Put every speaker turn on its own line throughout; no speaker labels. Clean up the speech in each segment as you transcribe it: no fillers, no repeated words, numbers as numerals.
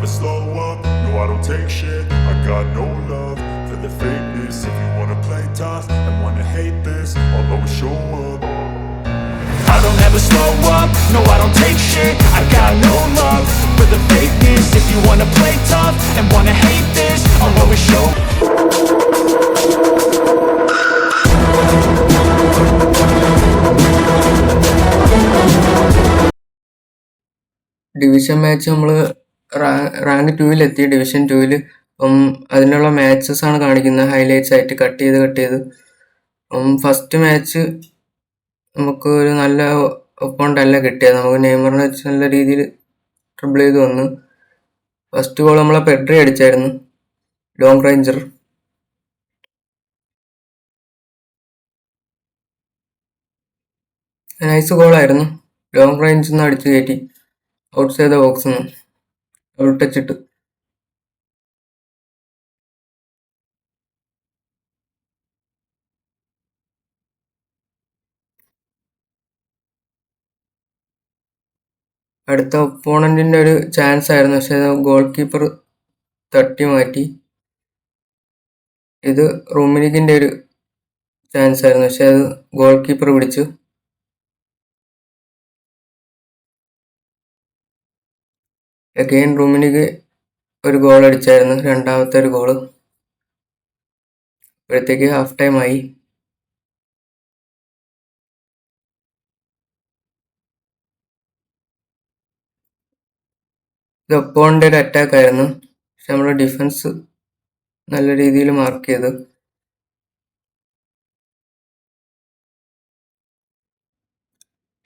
slow up, no I don't take shit. I got no love for the fakeness. If you wanna play tough and wanna hate this, I'll always show up. I don't ever slow up, no I don't take shit. I got no love for the fakeness. If you wanna play tough and wanna hate this, I'll always show up.
Division match നമ്മൾ rank 2-ലെത്തി. Division 2-ൽ അതിനുള്ള matches ആണ് കാണിക്കുന്നത്, highlights ആയിട്ട് cut ചെയ്ത്. First match നമുക്ക് ഒരു നല്ല ഒപ്പോണ്ട് അല്ല കിട്ടിയത്. നമുക്ക് നെയ്മറിനെ വെച്ച് നല്ല രീതിയിൽ ട്രിബിൾ ചെയ്ത് വന്നു. ഫസ്റ്റ് ഗോൾ നമ്മളെ പെഡ്രി അടിച്ചായിരുന്നു, ലോങ് റേഞ്ചർ. നൈസ് ഗോളായിരുന്നു, ലോങ് റേഞ്ചിൽ നിന്ന് അടിച്ചു കയറ്റി ഔട്ട് സൈഡ് ദ ബോക്സിൽ നിന്ന് ഔട്ട് ടച്ചിട്ട്. അടുത്ത ഒപ്പോണന്റിന്റെ ഒരു ചാൻസ് ആയിരുന്നു, പക്ഷെ ഗോൾ കീപ്പർ തട്ടി മാറ്റി. ഇത് റൂമിനിക്കിന്റെ ഒരു ചാൻസ് ആയിരുന്നു, പക്ഷെ അത് ഗോൾ കീപ്പർ പിടിച്ചു. അഗെയിൻ റൂമിനിക്ക് ഒരു ഗോൾ അടിച്ചായിരുന്നു, രണ്ടാമത്തെ ഒരു ഗോള്. അപ്പോഴത്തേക്ക് ഹാഫ് ടൈം ആയി. ഇത് ഒപ്പോണിന്റെ ഒരു അറ്റാക്ക് ആയിരുന്നു, പക്ഷെ നമ്മുടെ ഡിഫൻസ് നല്ല രീതിയിൽ മാർക്ക് ചെയ്തു.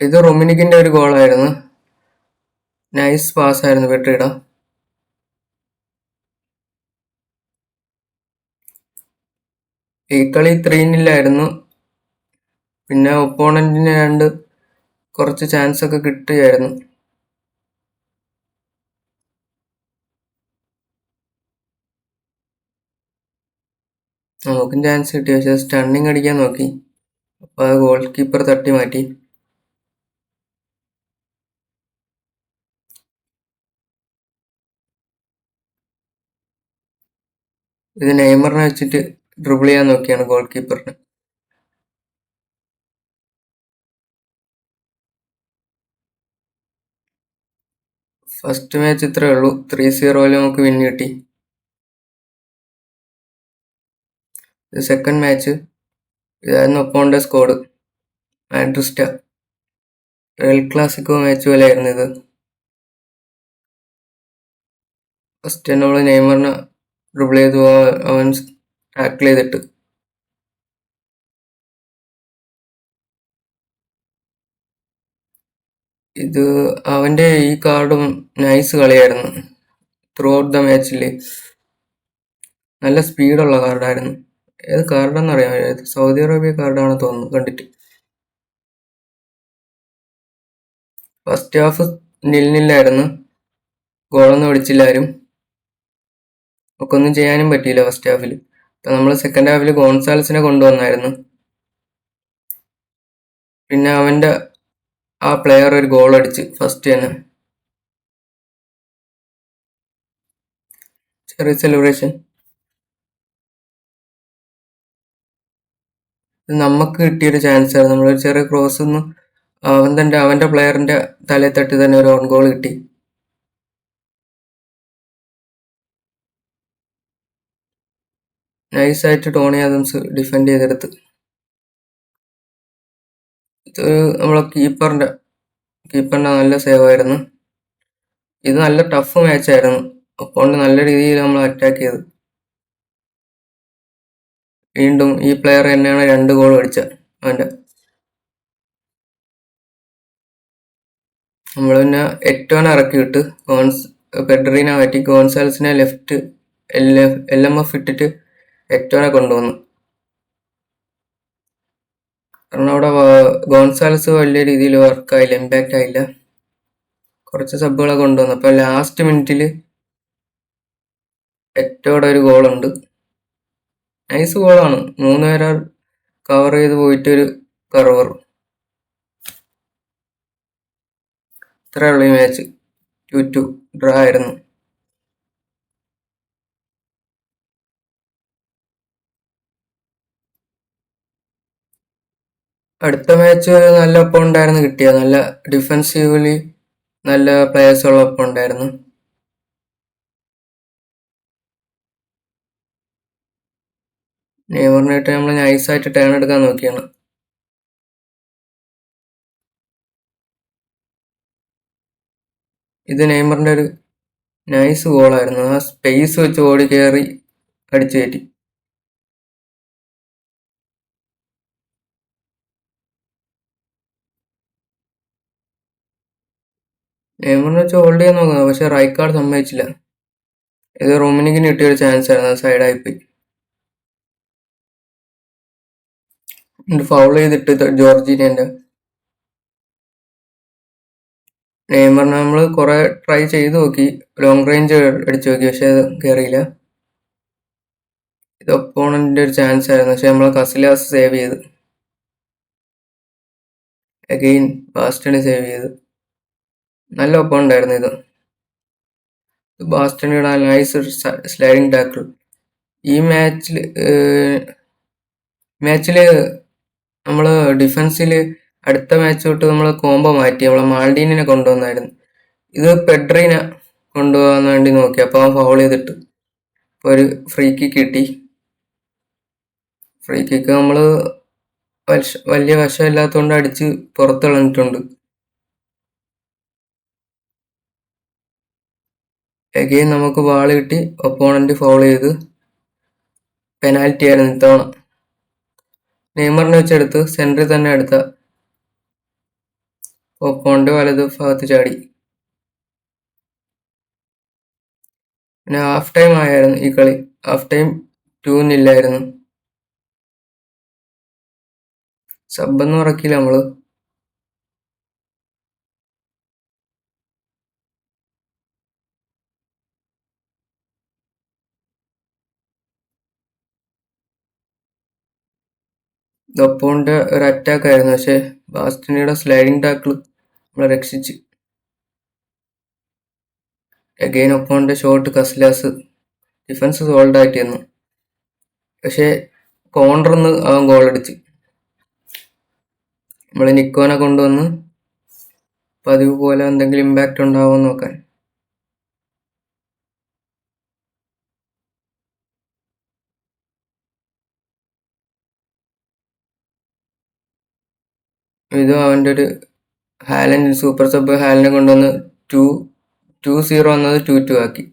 ഇത് റൊമിനിക്കിന്റെ ഒരു ഗോളായിരുന്നു, നൈസ് പാസ് ആയിരുന്നു പെട്രിയുടെ. ഈ കളി 3-0 പിന്നെ ഒപ്പോണന്റിന് കുറച്ച് ചാൻസ് ഒക്കെ കിട്ടുകയായിരുന്നു. നമുക്കും ചാൻസ് കിട്ടി, പക്ഷെ സ്റ്റണ്ണിങ് അടിക്കാൻ നോക്കി, അപ്പോൾ അത് ഗോൾ കീപ്പർ തട്ടി മാറ്റി. ഇത് നെയ്മറിനെ വെച്ചിട്ട് ഡ്രിബിൾ ചെയ്യാൻ നോക്കിയാണ് ഗോൾ കീപ്പറിന്. ഫസ്റ്റ് മാച്ച് ഇത്രേ ഉള്ളൂ, 3-0 നമുക്ക് വിൻ കിട്ടി. ഇത് സെക്കൻഡ് മാച്ച്, ഇതായിരുന്നു ഒപ്പോണിന്റെ സ്കോഡ്. മാഡ്രിസ്റ്റ എൽ ക്ലാസിക്കോ മാച്ച് പോലെയായിരുന്നു ഇത്. ഫസ്റ്റ് നമ്മൾ നെയ്മറിനെ ഡ്രിബിൾ ചെയ്തു, അവൻ ടാക്കിൾ ചെയ്തിട്ട്. ഇത് അവന്റെ ഈ കാർഡും നൈസ് കളിയായിരുന്നു. ത്രൂ ഔട്ട് ദ മാച്ചിൽ നല്ല സ്പീഡുള്ള കാർഡായിരുന്നു. ഏത് കാർഡെന്ന് അറിയാം, ഏത് സൗദി അറേബ്യ കാർഡാണെന്ന് തോന്നുന്നു കണ്ടിട്ട്. ഫസ്റ്റ് ഹാഫ് 0-0 ഗോളൊന്നും അടിച്ചില്ല ആരും, നമുക്കൊന്നും ചെയ്യാനും പറ്റിയില്ല ഫസ്റ്റ് ഹാഫിൽ. അപ്പം നമ്മൾ സെക്കൻഡ് ഹാഫിൽ ഗോൺസാൽസിനെ കൊണ്ടുവന്നായിരുന്നു. പിന്നെ അവന്റെ ആ പ്ലെയർ ഒരു ഗോൾ അടിച്ച് ഫസ്റ്റ് തന്നെ, ചെറിയ സെലിബ്രേഷൻ. ഇത് നമുക്ക് കിട്ടിയൊരു ചാൻസ് ആയിരുന്നു. നമ്മളൊരു ചെറിയ ക്രോസ് ഒന്ന് അവന്റെ പ്ലെയറിന്റെ തലയിൽ തട്ടി തന്നെ ഒരു ഓൺ ഗോൾ കിട്ടി. നൈസായിട്ട് ടോണി ആദംസ് ഡിഫെൻഡ് ചെയ്തെടുത്ത്. ഇത് നമ്മളെ കീപ്പറിന്റെ നല്ല സേവ് ആയിരുന്നു. ഇത് നല്ല ടഫ് മാച്ച് ആയിരുന്നു, അപ്പോൾ നല്ല രീതിയിൽ നമ്മൾ അറ്റാക്ക് ചെയ്തു. വീണ്ടും ഈ പ്ലെയർ തന്നെയാണ് 2 ഗോൾ അടിച്ചത് അവന്റെ. നമ്മൾ പിന്നെ എറ്റോനെ ഇറക്കി വിട്ട് പെഡ്രീനെ മാറ്റി ഗോൺസാൽസിനെ ലെഫ്റ്റ് LMF ഇട്ടിട്ട് എറ്റോനെ കൊണ്ടുവന്നു. കാരണം അവിടെ ഗോൺസാൽസ് വലിയ രീതിയിൽ വർക്കായില്ല, ഇമ്പാക്റ്റ് ആയില്ല. കുറച്ച് സബുകളെ കൊണ്ടുവന്നു. അപ്പൊ ലാസ്റ്റ് മിനിറ്റിൽ എറ്റോടെ ഒരു ഗോളുണ്ട്, നൈസ് ഗോളാണ്. 3 പേരെ കവർ ചെയ്ത് പോയിട്ടൊരു കർവർ. ഇത്രേ ഉള്ളൂ ഈ മാച്ച്. 2-2 ഡ്രോ ആയിരുന്നു. അടുത്ത മാച്ച് നല്ല ഒപ്പം ഉണ്ടായിരുന്നു കിട്ടിയത്. നല്ല ഡിഫെൻസീവ്ലി നല്ല പ്ലേയേഴ്സ് ഉള്ള ഒപ്പം ഉണ്ടായിരുന്നു. നെയ്മറിനായിട്ട് നമ്മൾ നൈസായിട്ട് ടേൺ എടുക്കാൻ നോക്കിയാണ്. ഇത് നെയ്മറിന്റെ ഒരു നൈസ് ഗോളായിരുന്നു. ആ സ്പേസ് വെച്ച് ഓടി കയറി അടിച്ചു കയറ്റി. നെയ്മറിനെ വെച്ച് ഹോൾഡ് ചെയ്യാൻ നോക്കുന്നത്, പക്ഷെ റൈക്കാർഡ് സമ്മതിച്ചില്ല. ഇത് റൊമിനിക്കിന് കിട്ടിയൊരു ചാൻസ് ആയിരുന്നു, സൈഡായി പോയി. ഫൗൾ ചെയ്തിട്ട് ജോർജീനിയന്റെ. നെയ്മറിനെ നമ്മൾ കുറെ ട്രൈ ചെയ്ത് നോക്കി, ലോങ് റേഞ്ച് അടിച്ചു നോക്കി, പക്ഷെ അത് കയറിയില്ല. ഇത് ഒപ്പോണന്റിന്റെ ഒരു ചാൻസ് ആയിരുന്നു, പക്ഷെ നമ്മളെ കസിലാസ് സേവ് ചെയ്ത്. അഗെയിൻ ബാസ്റ്റണി സേവ് ചെയ്ത്. നല്ല ഒപ്പം ഉണ്ടായിരുന്നു ഇത്. ബാസ്റ്റണിയുടെ നൈസ് സ്ലൈഡിങ് ടാക്കിൾ. ഈ മാച്ചില് നമ്മള് ഡിഫൻസിൽ അടുത്ത മാച്ച് തൊട്ട് നമ്മൾ കോംബോ മാറ്റി. നമ്മളെ മാൾഡീനിനെ കൊണ്ടുവന്നായിരുന്നു. ഇത് പെഡ്രീനെ കൊണ്ടുപോകാൻ വേണ്ടി നോക്കി, അപ്പോൾ അവൻ ഫൗൾ ചെയ്തിട്ട് ഇപ്പോൾ ഒരു ഫ്രീ കിക്ക് കിട്ടി. ഫ്രീ കിക്ക് നമ്മൾ വലിയ വശമില്ലാത്തതുകൊണ്ട് അടിച്ച് പുറത്ത് കളഞ്ഞിട്ടുണ്ട്. അഗെയിൻ നമുക്ക് ബാൾ കിട്ടി, ഒപ്പോണന്റ് ഫൗൾ ചെയ്ത്. പെനാൽറ്റി ആയിരുന്നു ഇത്തവണ. നെയ്മറിനെ വെച്ചെടുത്ത് സെൻറ്ററിൽ തന്നെ എടുത്ത ഒപ്പോണന്റ് വലത് ഭാഗത്ത് ചാടി. പിന്നെ ഹാഫ് ടൈം ആയിരുന്നു ഈ കളി. ഹാഫ് ടൈം 2-0 സബ്ബൊന്നും ഇറക്കിയില്ല നമ്മള്. ഒപ്പോണിന്റെ ഒരു അറ്റാക്ക് ആയിരുന്നു, പക്ഷെ ബാസ്റ്റണിയുടെ സ്ലൈഡിങ് ടാക്കിൾ നമ്മളെ രക്ഷിച്ച്. അഗെയിൻ ഒപ്പോണിന്റെ ഷോട്ട് കസ്ലാസ്. ഡിഫൻസ് സോൾഡ് ആക്കിയിരുന്നു, പക്ഷെ കോൺട്രന്ന് അവൻ ഗോൾ അടിച്ച്. നമ്മൾ നിക്കോനെ കൊണ്ടുവന്ന് പതിവ് പോലെ എന്തെങ്കിലും ഇമ്പാക്റ്റ് ഉണ്ടാവുമെന്ന് നോക്കാൻ. ഇതും അവൻ്റെ ഒരു ഹാലൻഡ് സൂപ്പർ സബ് ഹാലനെ കൊണ്ടുവന്ന് 2-0 വന്നത് 2-2 ആക്കി.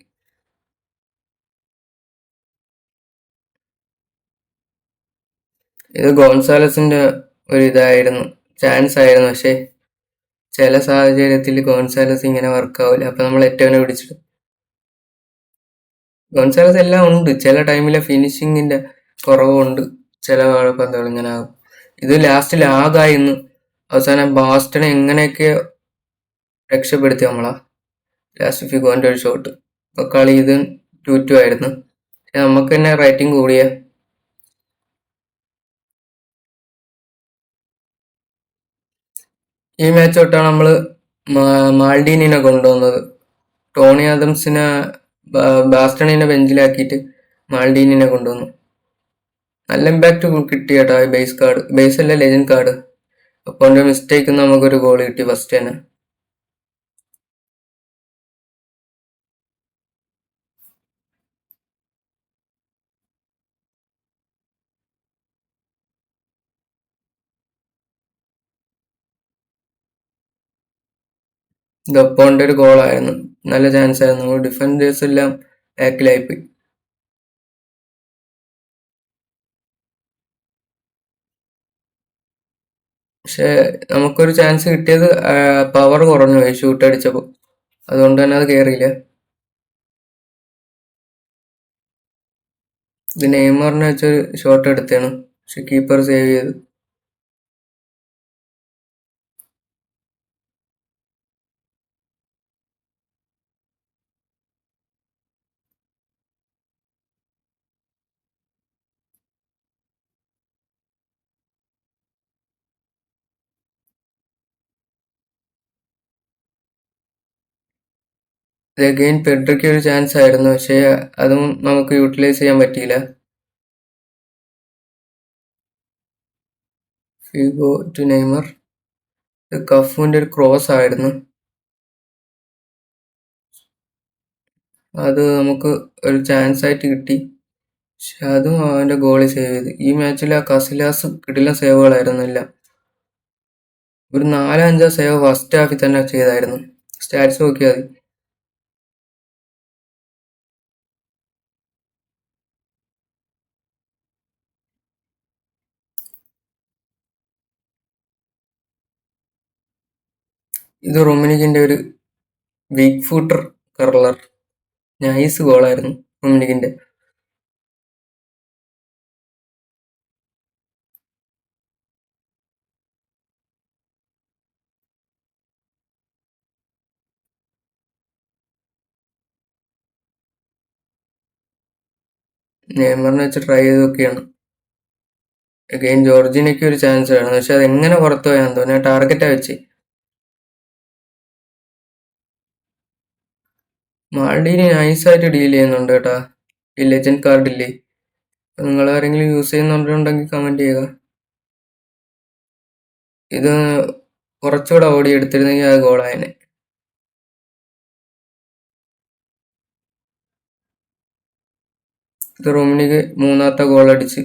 ഇത് ഗോൺസാലസിന്റെ ഒരു ഇതായിരുന്നു, ചാൻസ് ആയിരുന്നു, പക്ഷെ ചില സാഹചര്യത്തിൽ ഗോൺസാലസ് ഇങ്ങനെ വർക്കാവില്ല. അപ്പൊ നമ്മൾ ഏറ്റവും പിടിച്ചിട്ട് ഗോൺസാലസ് എല്ലാം ഉണ്ട്, ചില ടൈമിലെ ഫിനിഷിങ്ങിന്റെ കുറവുണ്ട്, ചില പന്തുകൾ ഇങ്ങനെ ആകും. ഇത് ലാസ്റ്റ് ലാഗായിരുന്നു. അവസാനം ബാസ്റ്റനെ എങ്ങനെയൊക്കെ രക്ഷപ്പെടുത്തി നമ്മളാ ലാസ്റ്റ് ഫിഗോന്റെ ഒരു ഷോട്ട്. അപ്പൊ കളി ഇത് 2-2 ആയിരുന്നു. നമുക്ക് തന്നെ റേറ്റിംഗ് കൂടിയ. ഈ മാച്ച് തൊട്ടാണ് നമ്മള് മാൾഡീനിനെ കൊണ്ടുവന്നത്. ടോണി ആദംസിനെ ബാസ്റ്റണിനെ ബെഞ്ചിലാക്കിയിട്ട് മാൾഡീനിനെ കൊണ്ടുവന്നു. നല്ല ഇമ്പാക്ട് കിട്ടി കേട്ടോ ഈ ബേസ് അല്ല ലെജൻഡ് കാർഡ്. അപ്പോൾ എൻ്റെ മിസ്റ്റേക്ക് നമുക്കൊരു ഗോൾ കിട്ടി ഫസ്റ്റ് തന്നെ. ഇത് ഒപ്പോന്റെ ഒരു ഗോളായിരുന്നു, നല്ല ചാൻസ് ആയിരുന്നു. നമ്മൾ ഡിഫൻഡേഴ്സ് എല്ലാം ബാക്കിലായിപ്പോയി. പക്ഷെ നമുക്കൊരു ചാൻസ് കിട്ടിയത് പവർ കുറഞ്ഞു പോയി ഷൂട്ട് അടിച്ചപ്പോൾ, അതുകൊണ്ട് തന്നെ അത് കയറിയില്ല. ഇത് നെയ്മറിനെ വെച്ചൊരു ഷോട്ട് എടുത്താണ്, പക്ഷെ കീപ്പർ സേവ് ചെയ്തു. ഇത് അഗെയിൻ പെഡ്രിക്ക് ഒരു ചാൻസ് ആയിരുന്നു, പക്ഷെ അതും നമുക്ക് യൂട്ടിലൈസ് ചെയ്യാൻ പറ്റിയില്ല. Figo to Neymar. ഇത് കഫുവിന്റെ ഒരു ക്രോസ് ആയിരുന്നു. അത് നമുക്ക് ഒരു ചാൻസ് ആയിട്ട് കിട്ടി. പക്ഷെ അതും അവന്റെ ഗോളി സേവ് ചെയ്ത്. ഈ മാച്ചിൽ ആ കസിലാസ് കിടിലൻ സേവുകളായിരുന്നില്ല. ഒരു 4-5 സേവ് ഫസ്റ്റ് ഹാഫിൽ തന്നെ ചെയ്തായിരുന്നു. സ്റ്റാറ്റ്സ് നോക്കിയാൽ മതി. ഇത് റൊമിനിക്കിന്റെ ഒരു വീക്ക് ഫൂട്ടർ കർളർ. നൈസ് ഗോളായിരുന്നു റൊമിനിക്കിന്റെ. നെയ്മറിനെ വെച്ച് ട്രൈ ചെയ്ത് നോക്കിയാണ്. അഗൈൻ ജോർജിനയ്ക്ക് ഒരു ചാൻസ് വേണം. പക്ഷെ അത് എങ്ങനെ പുറത്തു പോയാന്ന് തോന്നുന്നു. ടാർഗറ്റാ വെച്ച്. മാൾഡീനി നൈസായിട്ട് ഡീൽ ചെയ്യുന്നുണ്ട് കേട്ടാ. ഈ ലെജൻഡ് കാർഡില്ലേ, നിങ്ങൾ ആരെങ്കിലും യൂസ് ചെയ്യുന്നുണ്ടെങ്കിൽ കമന്റ് ചെയ്യുക. ഇത് കുറച്ചുകൂടെ ഓടി എടുത്തിരുന്നെങ്കിൽ അത് ഗോളായനെ. ഇത് റൊമിനിക്ക് മൂന്നാമത്തെ ഗോൾ അടിച്ച്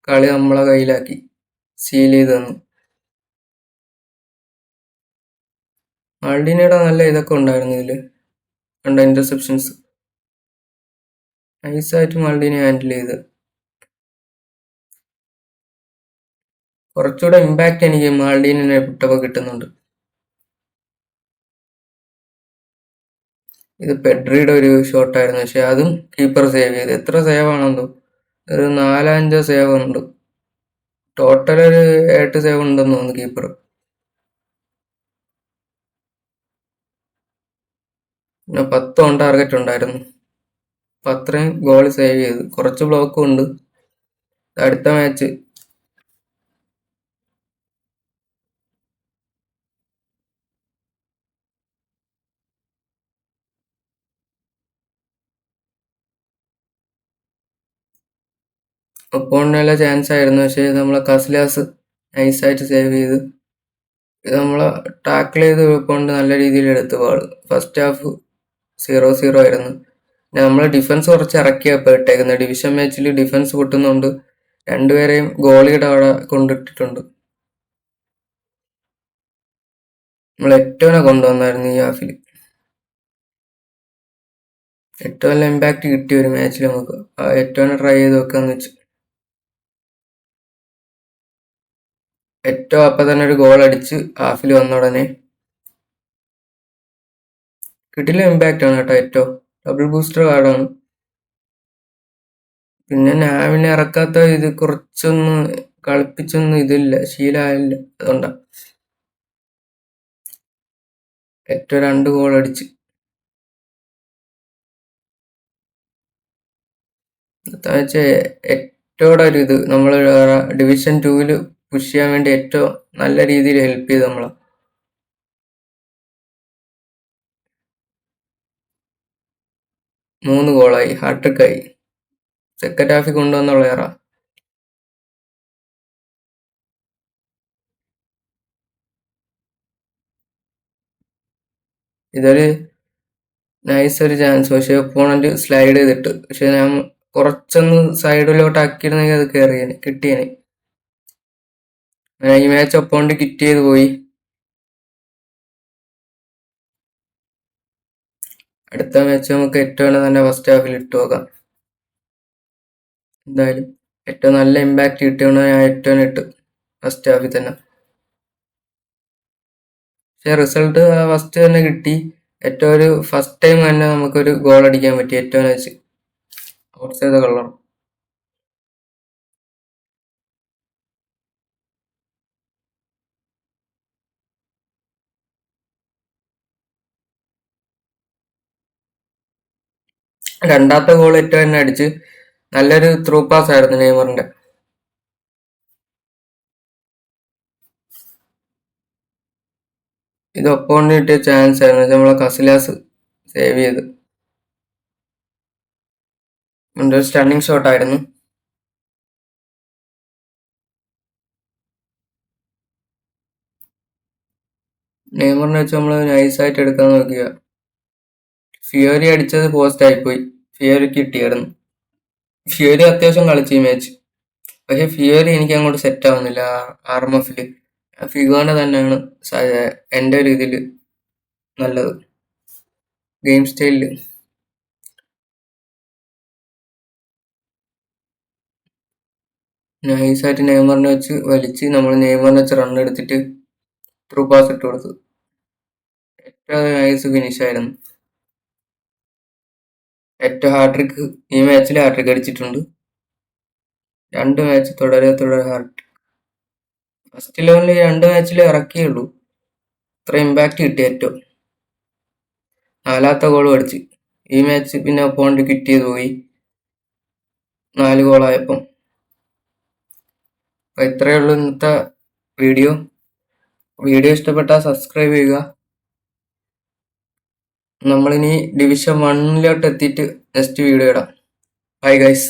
കളി നമ്മളെ കയ്യിലാക്കി, സീൽ ചെയ്ത് തന്നു. മാൾഡീനയുടെ നല്ല ഇതൊക്കെ ഉണ്ടായിരുന്നു ഇതില്, കണ്ട ഇന്റർസെപ്ഷൻസ്. നൈസായിട്ട് മാൾഡീനെ ഹാൻഡിൽ ചെയ്ത്. കുറച്ചുകൂടെ ഇമ്പാക്റ്റ് എനിക്ക് മാൾഡീനെ വിട്ടപ്പോൾ കിട്ടുന്നുണ്ട്. ഇത് പെഡ്രിയുടെ ഒരു ഷോട്ടായിരുന്നു. പക്ഷെ അതും കീപ്പർ സേവ് ചെയ്ത്. എത്ര സേവ് ആണെന്തോ, ഒരു 4-5 സേവ് ഉണ്ട്. ടോട്ടൽ ഒരു 8 സേവ് ഉണ്ടെന്ന് തോന്നുന്നു കീപ്പർ. പിന്നെ 10 ഓൺ ടാർഗറ്റ് ഉണ്ടായിരുന്നു. അപ്പൊ അത്രയും ഗോൾ സേവ് ചെയ്ത്. കുറച്ച് ബ്ലോക്കും ഉണ്ട്. അടുത്ത മാച്ച് ഒപ്പോണിനുള്ള ചാൻസ് ആയിരുന്നു. പക്ഷെ നമ്മളെ കസിലാസ് നൈസായിട്ട് സേവ് ചെയ്ത്. ഇത് നമ്മളെ ടാക്കിൾ ചെയ്ത് കൊണ്ട് നല്ല രീതിയിൽ എടുത്തു ബോൾ. ഫസ്റ്റ് ഹാഫ് 0-0 ആയിരുന്നു. നമ്മളെ ഡിഫൻസ് കുറച്ച് ഇറക്കിയപ്പോൾ ഇട്ടേക്കുന്നത്. ഡിവിഷൻ മാച്ചിൽ ഡിഫൻസ് പൊട്ടുന്നുണ്ട്. രണ്ടുപേരെയും ഗോളിയുടെ അവിടെ കൊണ്ടിട്ടിട്ടുണ്ട്. നമ്മൾ എറ്റോനെ കൊണ്ടുവന്നായിരുന്നു ഈ ഹാഫിൽ. ഏറ്റവും നല്ല ഇമ്പാക്റ്റ് കിട്ടിയ ഒരു മാച്ചിൽ നമുക്ക് ആ എറ്റോനെ ട്രൈ ചെയ്ത് വെക്കാന്ന് വെച്ചു. ഏറ്റവും അപ്പം തന്നെ ഒരു ഗോൾ അടിച്ച് ഹാഫിൽ വന്ന ഉടനെ. കിട്ടില്ല ഇമ്പാക്റ്റ് ആണ് കേട്ടോ. ഏറ്റവും ഡബിൾ ബൂസ്റ്റർ കാർഡാണ്. പിന്നെ നാവിനെ ഇറക്കാത്ത ഇത് കുറച്ചൊന്ന് കളിപ്പിച്ചൊന്നും ഇതില്ല, ശീലമായില്ല. അതുകൊണ്ടാ ഏറ്റവും 2 ഗോൾ അടിച്ച്. ഏറ്റവും ഒരു ഇത് നമ്മൾ ഡിവിഷൻ 2 പുഷ് ചെയ്യാൻ വേണ്ടി ഏറ്റവും നല്ല രീതിയിൽ ഹെൽപ്പ് ചെയ്ത് നമ്മളെ. 3 ഗോളായി, ഹാട്രിക്കായി. സെക്കൻഡ് ഹാഫിൽ കൊണ്ടുവന്ന പ്ലെയറാ. ഇതൊരു നൈസ് ഒരു ചാൻസ്. പക്ഷെ ഒപ്പോണന്റ് സ്ലൈഡ് ചെയ്തിട്ട്. പക്ഷെ ഞാൻ കുറച്ചൊന്ന് സൈഡിലോട്ട് ആക്കിയിരുന്നെങ്കിൽ അത് കയറിയേനെ, കിട്ടിയേനെ. ഈ മാച്ച് ഒപ്പോണന്റ് കിറ്റ് ചെയ്ത് പോയി. അടുത്ത മാച്ച് നമുക്ക് ഏറ്റവും തന്നെ ഫസ്റ്റ് ഹാഫിൽ ഇട്ട് നോക്കാം. എന്തായാലും ഏറ്റവും നല്ല ഇമ്പാക്റ്റ് കിട്ടിയോണ്ട് ഞാൻ ഏറ്റവും ഇട്ട് ഫസ്റ്റ് ഹാഫിൽ തന്നെ. പക്ഷെ റിസൾട്ട് ഫസ്റ്റ് തന്നെ കിട്ടി. ഏറ്റവും ഒരു ഫസ്റ്റ് ടൈം തന്നെ നമുക്കൊരു ഗോൾ അടിക്കാൻ പറ്റി ഏറ്റവും വെച്ച് ഔട്ട് സൈഡ് കളർ. രണ്ടാമത്തെ ഗോൾ ഏറ്റവും തന്നെ അടിച്ച്. നല്ലൊരു ത്രൂ പാസ് ആയിരുന്നു നെയ്മറിന്റെ. ഇത് ഒപ്പോണിന് കിട്ടിയ ചാൻസ് ആയിരുന്നു. നമ്മളെ കസിലാസ് സേവ് ചെയ്ത്. ഒരു സ്റ്റണ്ണിങ് ഷോട്ട് ആയിരുന്നു. നെയ്മറിനെ വെച്ച് നമ്മൾ നൈസായിട്ട് എടുക്കാൻ നോക്കിയ ഫിയോരി അടിച്ചത് പോസ്റ്റ് ആയിപ്പോയി. ഫിയോരിക്ക് കിട്ടിയായിരുന്നു. ഫിയോരി അത്യാവശ്യം കളിച്ചു ഈ മാച്ച്. പക്ഷെ ഫിയോരി എനിക്ക് അങ്ങോട്ട് സെറ്റ് ആവുന്നില്ല. RMFല് ഫിഗോനെ തന്നെയാണ് എൻ്റെ ഒരു ഇതിൽ നല്ലത് ഗെയിം സ്റ്റൈലില്. നൈസായിട്ട് നെയ്മറിനെ വെച്ച് വലിച്ച് നമ്മൾ നെയ്മറിനെ വെച്ച് റൺ എടുത്തിട്ട് ത്രൂ പാസ് ഇട്ട് കൊടുത്തു. ഏറ്റവും നൈസ് ഫിനിഷ് ആയിരുന്നു. ഏറ്റവും ഹാട്രിക് ഈ മാച്ചിൽ ഹാട്രിക് അടിച്ചിട്ടുണ്ട്. 2 മാച്ച് തുടരെ ഹാട്രിക്. ഫസ്റ്റ് 11 2 മാച്ചിൽ ഇറക്കിയുള്ളൂ. ഇത്ര ഇമ്പാക്ട് കിട്ടി. ഏറ്റവും 4ാമത്തെ ഗോൾ അടിച്ച്. ഈ മാച്ച് പിന്നെ ഒപ്പോണ്ട് കിറ്റ് ചെയ്ത് പോയി 4 ഗോളായപ്പം. അപ്പോൾ ഇത്രയേ ഉള്ളൂ ഇന്നത്തെ വീഡിയോ. ഇഷ്ടപ്പെട്ടാൽ സബ്സ്ക്രൈബ് ചെയ്യുക. നമ്മളിനി ഡിവിഷൻ 1 എത്തിയിട്ട് നെക്സ്റ്റ് വീഡിയോ ഇടാം. Bye guys.